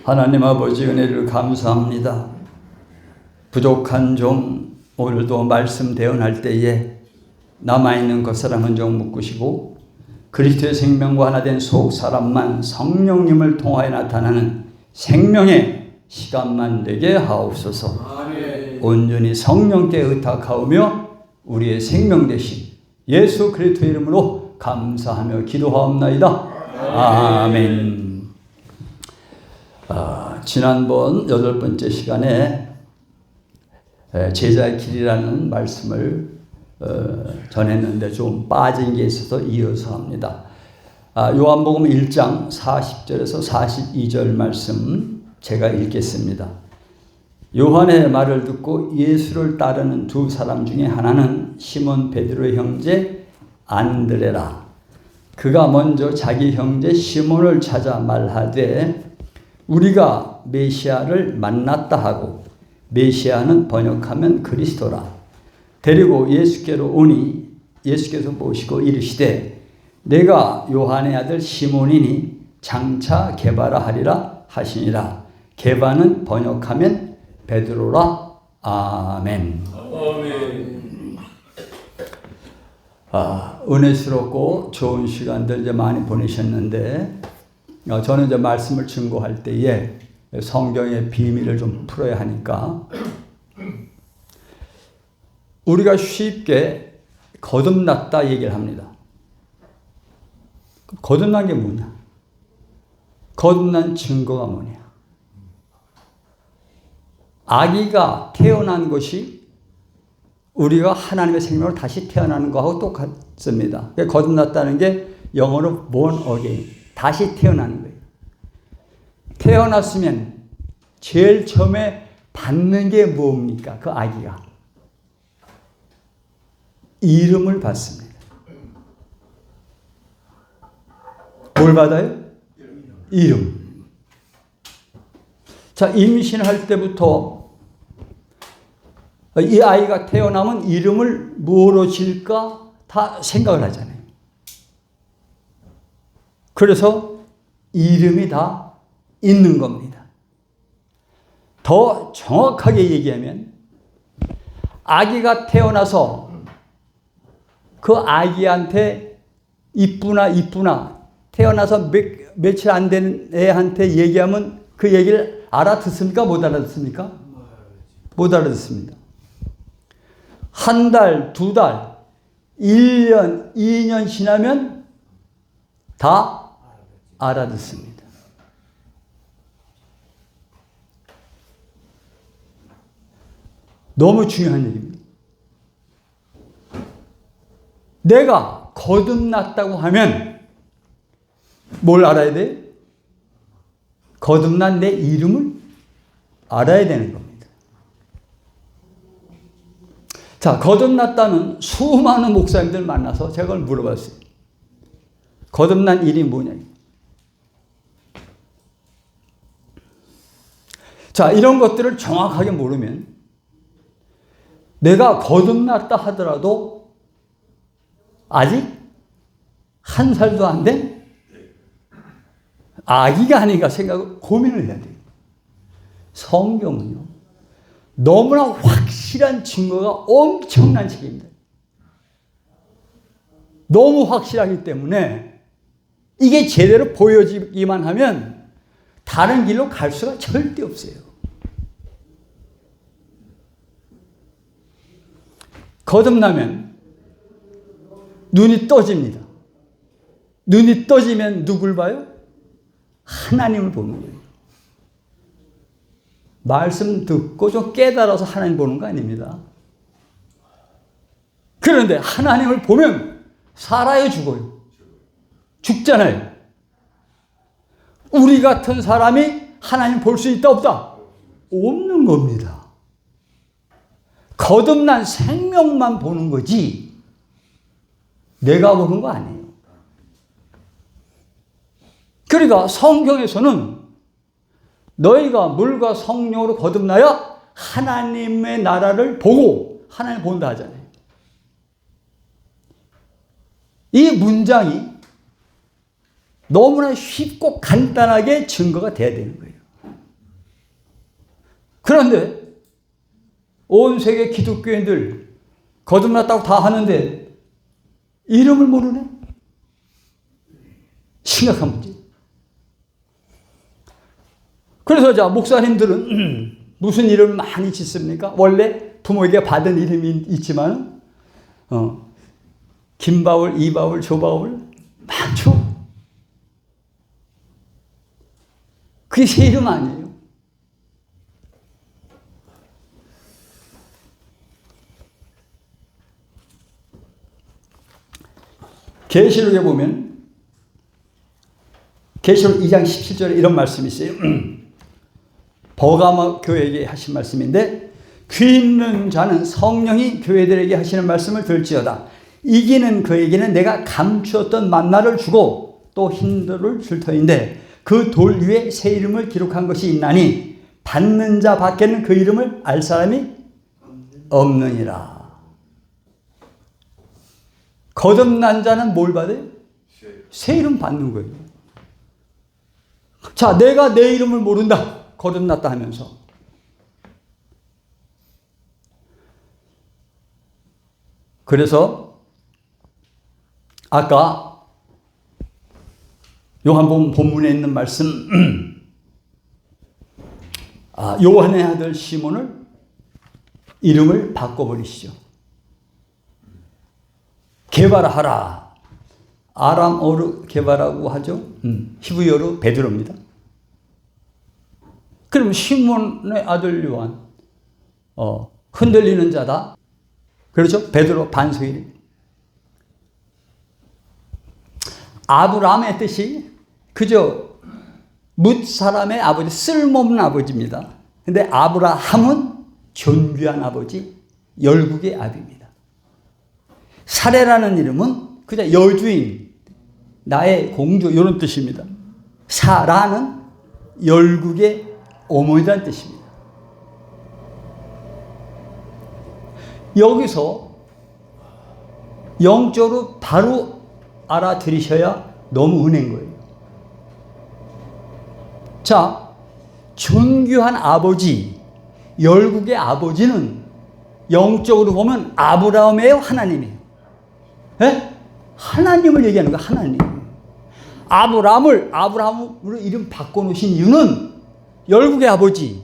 하나님 아버지 은혜를 감사합니다. 부족한 종 오늘도 말씀 대언할 때에 남아있는 겉사람은 좀 묶으시고 그리스도의 생명과 하나 된 속 사람만 성령님을 통하여 나타나는 생명의 시간만 되게 하옵소서. 아멘. 온전히 성령께 의탁하오며 우리의 생명 되신 예수 그리스도의 이름으로 감사하며 기도하옵나이다. 아멘. 지난번 8번째 시간에 제자의 길이라는 말씀을 전했는데 좀 빠진 게 있어서 이어서 합니다. 요한복음 1장 40절에서 42절 말씀 제가 읽겠습니다. 요한의 말을 듣고 예수를 따르는 두 사람 중에 하나는 시몬 베드로의 형제 안드레라. 그가 먼저 자기 형제 시몬을 찾아 말하되 우리가 메시아를 만났다 하고, 메시아는 번역하면 그리스도라. 데리고 예수께로 오니 예수께서 보시고 이르시되 내가 요한의 아들 시몬이니 장차 게바라 하리라 하시니라. 게바는 번역하면 베드로라. 아멘. 아멘. 은혜스럽고 좋은 시간들 이제 많이 보내셨는데 저는 이제 말씀을 증거할 때에 성경의 비밀을 좀 풀어야 하니까 우리가 쉽게 거듭났다 얘기를 합니다. 거듭난 게 뭐냐? 거듭난 증거가 뭐냐? 아기가 태어난 것이 우리가 하나님의 생명으로 다시 태어나는 것하고 똑같습니다. 거듭났다는 게 영어로 born again, 다시 태어나는 거예요. 태어났으면 제일 처음에 받는 게 뭡니까? 그 아기가 이름을 받습니다. 뭘 받아요? 이름. 자, 임신할 때부터 이 아이가 태어나면 이름을 뭐로 지을까 다 생각을 하잖아요. 그래서 이름이 다 있는 겁니다. 더 정확하게 얘기하면 아기가 태어나서 그 아기한테 이쁘나 태어나서 며칠 안 된 애한테 얘기하면 그 얘기를 알아듣습니까? 못 알아듣습니까? 못 알아듣습니다. 한 달, 두 달, 1년, 2년 지나면 다 알아듣습니다. 너무 중요한 얘기입니다. 내가 거듭났다고 하면 뭘 알아야 돼? 거듭난 내 이름을 알아야 되는 겁니다. 자, 거듭났다는 수많은 목사님들 만나서 제가 그걸 물어봤어요. 거듭난 일이 뭐냐? 자, 이런 것들을 정확하게 모르면 내가 거듭났다 하더라도 아직 1살도 안 된 아기가 아닌가 생각을 고민을 해야 돼요. 성경은요, 너무나 확실한 증거가 엄청난 책입니다. 너무 확실하기 때문에 이게 제대로 보여지기만 하면 다른 길로 갈 수가 절대 없어요. 거듭나면 눈이 떠집니다. 눈이 떠지면 누굴 봐요? 하나님을 보는 거예요. 말씀 듣고 좀 깨달아서 하나님 보는 거 아닙니다. 그런데 하나님을 보면 살아요, 죽어요? 죽잖아요. 우리 같은 사람이 하나님 볼 수 있다, 없다? 없는 겁니다. 거듭난 생명만 보는 거지 내가 보는 거 아니에요. 그러니까 성경에서는 너희가 물과 성령으로 거듭나야 하나님의 나라를 보고 하나님을 본다 하잖아요. 이 문장이 너무나 쉽고 간단하게 증거가 돼야 되는 거예요. 그런데 온 세계 기독교인들 거듭났다고 다 하는데 이름을 모르네? 심각한 문제. 그래서 자, 목사님들은 무슨 이름을 많이 짓습니까? 원래 부모에게 받은 이름이 있지만, 김바울, 이바울, 조바울, 많죠? 그게 새 이름 아니에요. 계시록에 보면 계시록 2장 17절에 이런 말씀이 있어요. 버가모 교회에게 하신 말씀인데, 귀 있는 자는 성령이 교회들에게 하시는 말씀을 들을지어다. 이기는 그에게는 내가 감추었던 만나를 주고 또 흰 돌을 줄 터인데 그 돌 위에 새 이름을 기록한 것이 있나니 받는 자 밖에는 그 이름을 알 사람이 없느니라. 거듭난 자는 뭘 받아요? 새 이름 받는 거예요. 자, 내가 내 이름을 모른다. 거듭났다 하면서. 그래서 아까 요한복음 본문에 있는 말씀, 요한의 아들 시몬을 이름을 바꿔버리시죠. 게바라하라. 아람어로 게바라고 하죠. 히브리어로 베드로입니다. 그럼 시몬의 아들 요한, 흔들리는 자다. 그렇죠? 베드로 반석이래. 아브라함의 뜻이 그저 뭇 사람의 아버지, 쓸모없는 아버지입니다. 근데 아브라함은 존귀한 아버지, 열국의 아비입니다. 사레라는 이름은 그저 여주인, 나의 공주 이런 뜻입니다. 사라는 열국의 어머니라는 뜻입니다. 여기서 영적으로 바로 알아들으셔야 너무 은혜인 거예요. 자, 존귀한 아버지, 열국의 아버지는 영적으로 보면 아브라함이에요, 하나님이에요? 네? 하나님을 얘기하는 거예요, 하나님. 아브라함으로 이름 바꿔놓으신 이유는 열국의 아버지,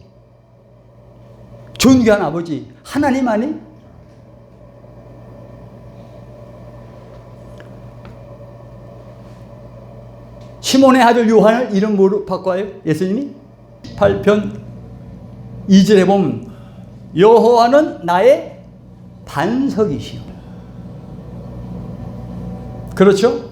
존귀한 아버지, 하나님 아니? 시몬의 아들 요한을 이름 뭐로 바꿔요? 예수님이 18편 2절에 보면 여호와는 나의 반석이시오. 그렇죠?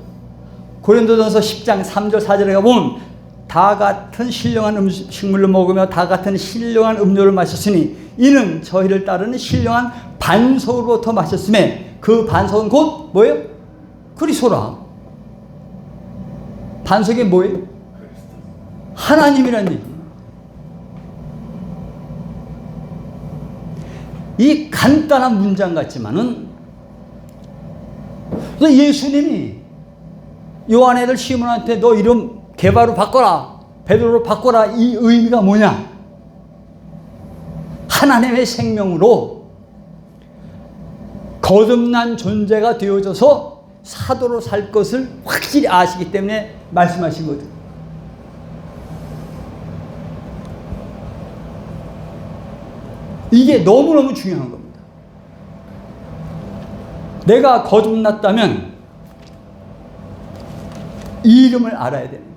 고린도전서 10장 3절 4절에 가보면 다 같은 신령한 음식물을 먹으며 다 같은 신령한 음료를 마셨으니 이는 저희를 따르는 신령한 반석으로부터 마셨음에 그 반석은 곧 뭐예요? 그리스도라. 반석이 뭐예요? 하나님이라는 얘기예요. 이 간단한 문장 같지만은 예수님이 요한의 아들 시몬한테 너 이름 게바로 바꿔라, 베드로로 바꿔라, 이 의미가 뭐냐? 하나님의 생명으로 거듭난 존재가 되어져서 사도로 살 것을 확실히 아시기 때문에 말씀하신 거죠. 이게 너무너무 중요한 겁니다. 내가 거듭났다면 이 이름을 알아야 되는데,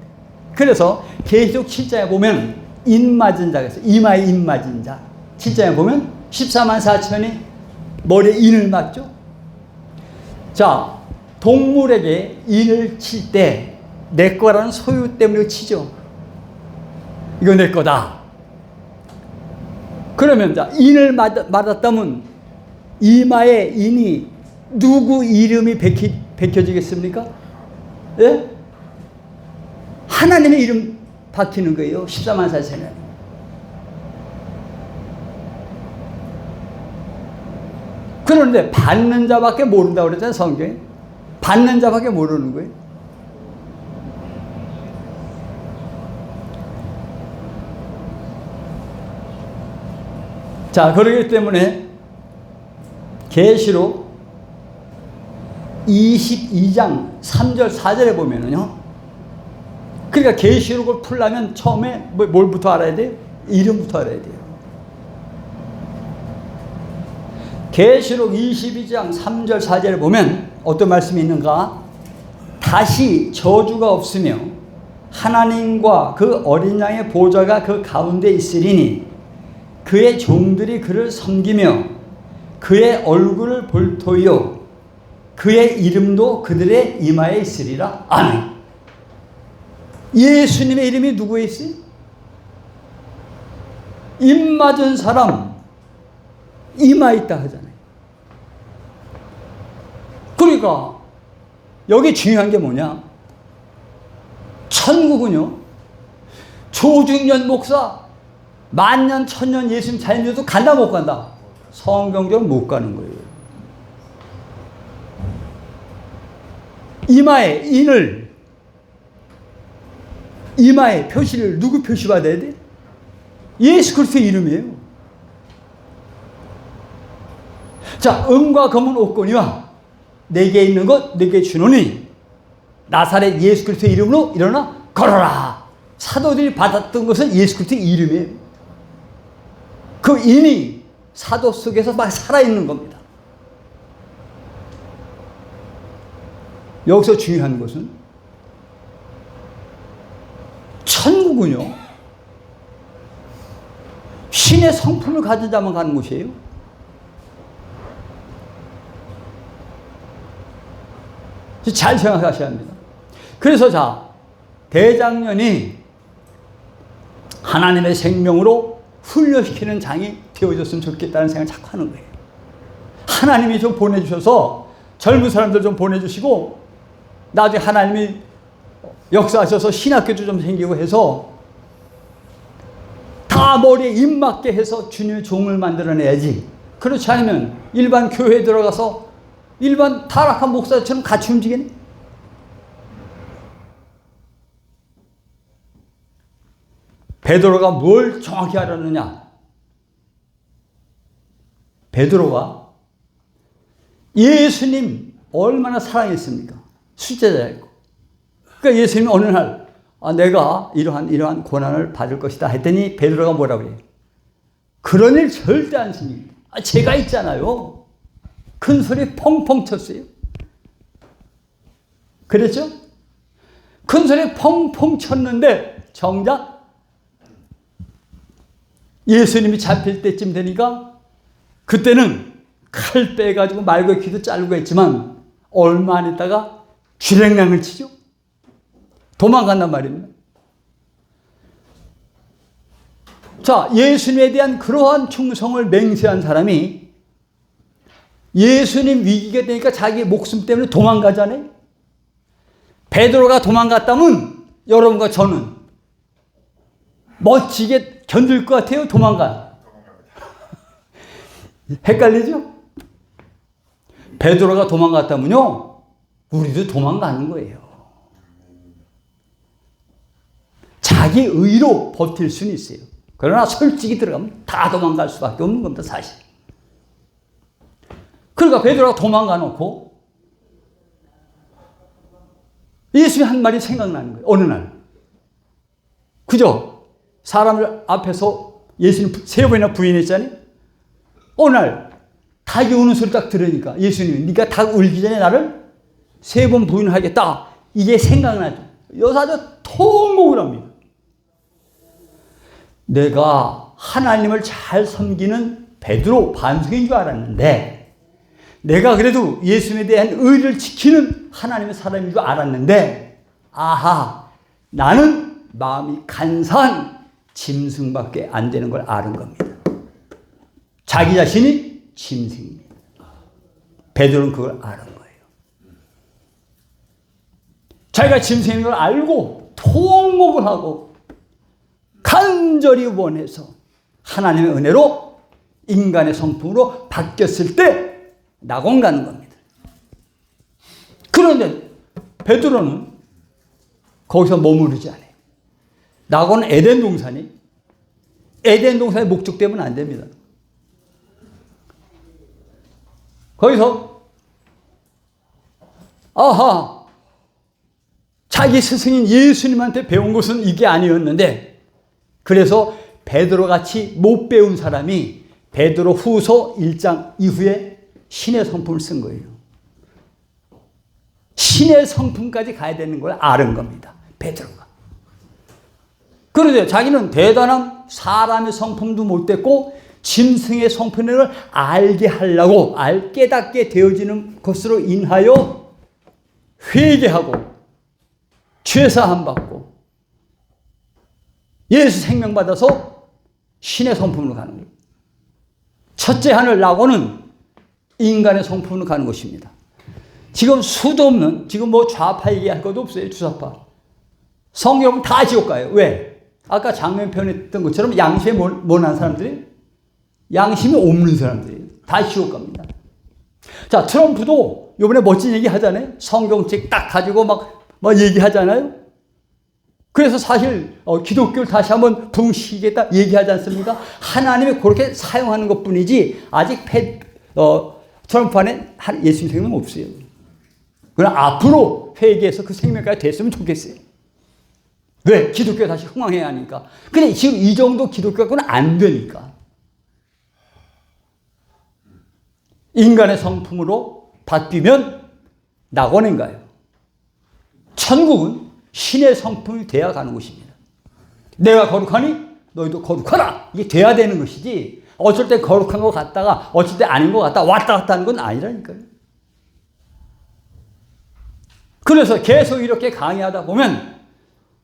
그래서 계시록 7장에 보면 인 맞은 자가 있어요. 이마에 인 맞은 자. 7장에 보면 14만 4천이 머리에 인을 맞죠. 자, 동물에게 인을 칠 때 내 거라는 소유 때문에 치죠. 이거 내 거다. 그러면 자, 인을 맞았다면 이마에 인이 누구 이름이 베껴지겠습니까? 예? 하나님의 이름 박히는 거예요. 14만 4천에. 그런데 받는 자밖에 모른다고 그랬잖아요, 성경에. 받는 자밖에 모르는 거예요. 자, 그렇기 때문에 계시록 22장 3절 4절에 보면은요. 그러니까 계시록을 풀려면 처음에 뭘부터 알아야 돼요? 이름부터 알아야 돼요. 계시록 22장 3절 4절에 보면 어떤 말씀이 있는가? 다시 저주가 없으며 하나님과 그 어린 양의 보좌가 그 가운데 있으리니 그의 종들이 그를 섬기며 그의 얼굴을 볼 터이요 그의 이름도 그들의 이마에 있으리라. 아멘. 예수님의 이름이 누구에 있어요? 입 맞은 사람 이마에 있다 하잖아요. 그러니까 여기 중요한 게 뭐냐? 천국은요, 조중년 목사 만년 천년 예수님 잘 믿어도 간다 못 간다? 성경적으로 못 가는 거예요. 이마에 인을, 이마에 표시를 누구 표시받아야 돼? 예수 그리스도의 이름이에요. 자, 은과 금은 옷거니와 내게 있는 것 내게 주노니 나사렛 예수 그리스도의 이름으로 일어나 걸어라. 사도들이 받았던 것은 예수 그리스도의 이름이에요. 그 인이 사도 속에서 막 살아있는 겁니다. 여기서 중요한 것은 천국은요, 신의 성품을 가진 자만 가는 곳이에요. 잘 생각하셔야 합니다. 그래서 자, 대장년이 하나님의 생명으로 훈련시키는 장이 되어줬으면 좋겠다는 생각을 자꾸 하는 거예요. 하나님이 좀 보내주셔서 젊은 사람들 좀 보내주시고 나중에 하나님이 역사하셔서 신학교도 좀 생기고 해서 다 머리에 입 맞게 해서 주님의 종을 만들어내야지. 그렇지 않으면 일반 교회에 들어가서 일반 타락한 목사처럼 같이 움직이네. 베드로가 뭘 정확히 알았느냐? 베드로가 예수님 얼마나 사랑했습니까? 수제자였고. 그러니까 예수님이 어느 날 내가 이러한 고난을 받을 것이다 했더니 베드로가 뭐라고 그래요? 그런 일 절대 안 생깁니다. 제가 있잖아요. 큰 소리 펑펑 쳤어요. 그랬죠? 큰 소리 펑펑 쳤는데 정작 예수님이 잡힐 때쯤 되니까 그때는 칼 빼가지고 말고 귀도 자르고 했지만 얼마 안 있다가 쥐랭랑을 치죠. 도망간단 말입니다. 자, 예수님에 대한 그러한 충성을 맹세한 사람이 예수님 위기가 되니까 자기 목숨 때문에 도망가잖아요. 베드로가 도망갔다면 여러분과 저는 멋지게 견딜 것 같아요? 도망가? 헷갈리죠? 베드로가 도망갔다면요, 우리도 도망가는 거예요. 자기 의로 버틸 수는 있어요. 그러나 솔직히 들어가면 다 도망갈 수밖에 없는 겁니다, 사실. 그러니까 베드로가 도망가 놓고 예수님이 한 말이 생각나는 거예요. 어느 날. 그죠? 사람들 앞에서 예수님 3번이나 부인했잖아요. 어느 날 닭이 우는 소리 딱 들으니까 예수님이 네가 닭 울기 전에 나를 3번 부인하겠다. 이게 생각나죠. 여사도 통곡을 합니다. 내가 하나님을 잘 섬기는 베드로 반석인 줄 알았는데, 내가 그래도 예수님에 대한 의를 지키는 하나님의 사람인 줄 알았는데, 아하, 나는 마음이 간사한 짐승밖에 안 되는 걸 아는 겁니다. 자기 자신이 짐승입니다. 베드로는 그걸 아는 거예요. 자기가 짐승인 걸 알고 통곡을 하고 간절히 원해서 하나님의 은혜로 인간의 성품으로 바뀌었을 때 낙원 가는 겁니다. 그런데 베드로는 거기서 머무르지 않아요. 낙원은 에덴 동산이, 에덴 동산의 목적 때문에 안 됩니다. 거기서 아하, 자기 스승인 예수님한테 배운 것은 이게 아니었는데, 그래서 베드로같이 못 배운 사람이 베드로 후서 1장 이후에 신의 성품을 쓴 거예요. 신의 성품까지 가야 되는 걸 아는 겁니다, 베드로가. 그런데 자기는 대단한 사람의 성품도 못 됐고 짐승의 성품을 알게 하려고 깨닫게 되어지는 것으로 인하여 회개하고 죄사함 받고 예수 생명 받아서 신의 성품으로 가는 거예요. 첫째 하늘 낙원은 인간의 성품으로 가는 것입니다. 지금 수도 없는, 지금 뭐 좌파 얘기할 것도 없어요. 주사파. 성경은 다 지옥 가요. 왜? 아까 장면편에 했던 것처럼 양심이 모난 사람들이, 양심이 없는 사람들이 다 지옥 갑니다. 자, 트럼프도 이번에 멋진 얘기 하잖아요. 성경책 딱 가지고 막 얘기하잖아요. 그래서 사실 기독교를 다시 한번 붕시키겠다 얘기하지 않습니까? 하나님이 그렇게 사용하는 것 뿐이지 아직 트럼프 안에 예수님 생명 없어요. 그러나 앞으로 회개해서 그 생명까지 됐으면 좋겠어요. 왜? 기독교가 다시 흥왕해야 하니까. 근데 지금 이 정도 기독교는 안 되니까. 인간의 성품으로 바뀌면 낙원인가요? 천국은 신의 성품이 되어 가는 것입니다. 내가 거룩하니 너희도 거룩하라. 이게 돼야 되는 것이지, 어쩔 때 거룩한 것 같다가 어쩔 때 아닌 것 같다 왔다 갔다 하는 건 아니라니까요. 그래서 계속 이렇게 강의하다 보면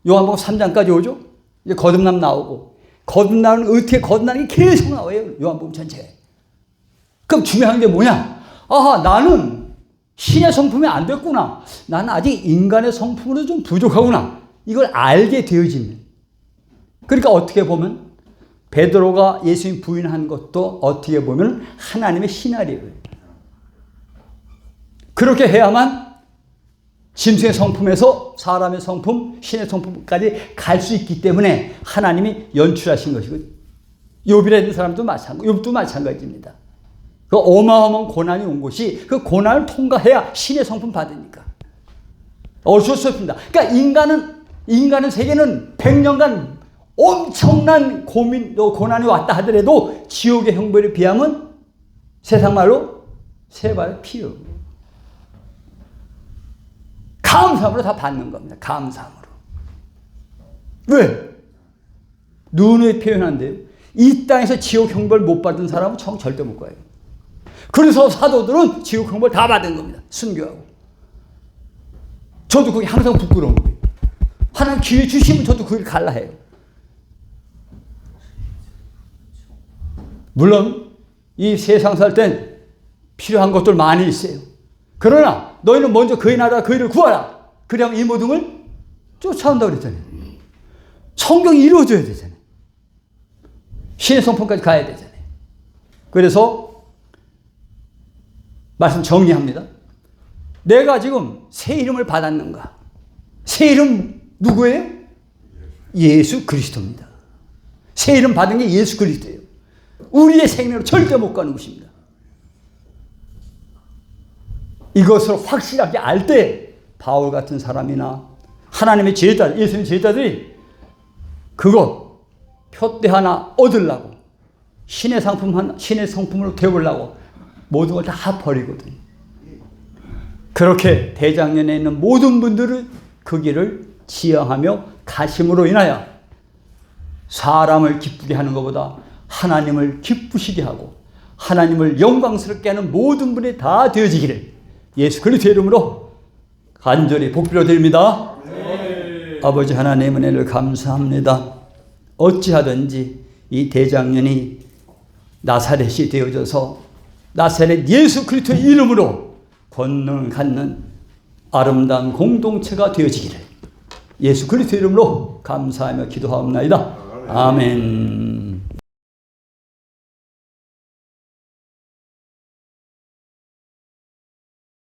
요한복음 3장까지 오죠. 이제 거듭남 나오고, 거듭남은 어떻게 거듭나는 게 계속 나와요. 요한복음 전체에. 그럼 중요한 게 뭐냐? 아하, 나는 신의 성품이 안 됐구나. 나는 아직 인간의 성품으로 좀 부족하구나. 이걸 알게 되어지면. 그러니까 어떻게 보면 베드로가 예수님 부인한 것도 어떻게 보면 하나님의 시나리오예요. 그렇게 해야만 짐승의 성품에서 사람의 성품, 신의 성품까지 갈 수 있기 때문에 하나님이 연출하신 것이거든요. 욥이라는 사람도 욥도 마찬가지입니다. 그 어마어마한 고난이 온 것이 그 고난을 통과해야 신의 성품 받으니까. 어쩔 수 없습니다. 그러니까 인간은 세계는 100년간 엄청난 고난이 왔다 하더라도 지옥의 형벌에 비하면 세상 말로 세 발의 피요. 감사함으로 다 받는 겁니다. 감사함으로. 왜? 누누이 표현한대요. 이 땅에서 지옥 형벌 못 받은 사람은 절대 못 가요. 그래서 사도들은 지옥 형벌 다 받은 겁니다. 순교하고. 저도 그게 항상 부끄러운 거예요. 하나님 기회 주시면 저도 그걸 갈라 해요. 물론 이 세상 살 땐 필요한 것들 많이 있어요. 그러나 너희는 먼저 그의 나라와 그의 일을 구하라. 그래야 이 모든 걸 쫓아온다고 그랬잖아요. 성경이 이루어져야 되잖아요. 신의 성품까지 가야 되잖아요. 그래서 말씀 정리합니다. 내가 지금 새 이름을 받았는가? 새 이름 누구예요? 예수 그리스도입니다. 새 이름 받은 게 예수 그리스도예요. 우리의 생명으로 절대 못 가는 것입니다. 이것을 확실하게 알 때 바울 같은 사람이나 하나님의 제자, 예수님 제자들이 그것 표대 하나 얻으려고 신의 성품으로 되어보려고 모든 걸 다 버리거든요. 그렇게 대장년에 있는 모든 분들은 그 길을 지향하며 가심으로 인하여 사람을 기쁘게 하는 것보다 하나님을 기쁘시게 하고 하나님을 영광스럽게 하는 모든 분이 다 되어지기를 예수 그리스도의 이름으로 간절히 복비로 드립니다. 네. 아버지 하나님의 은혜를 감사합니다. 어찌하든지 이 대장년이 나사렛이 되어져서 나사렛 예수 그리스도의 이름으로 권능을 갖는 아름다운 공동체가 되어지기를 예수 그리스도의 이름으로 감사하며 기도하옵나이다. 아멘.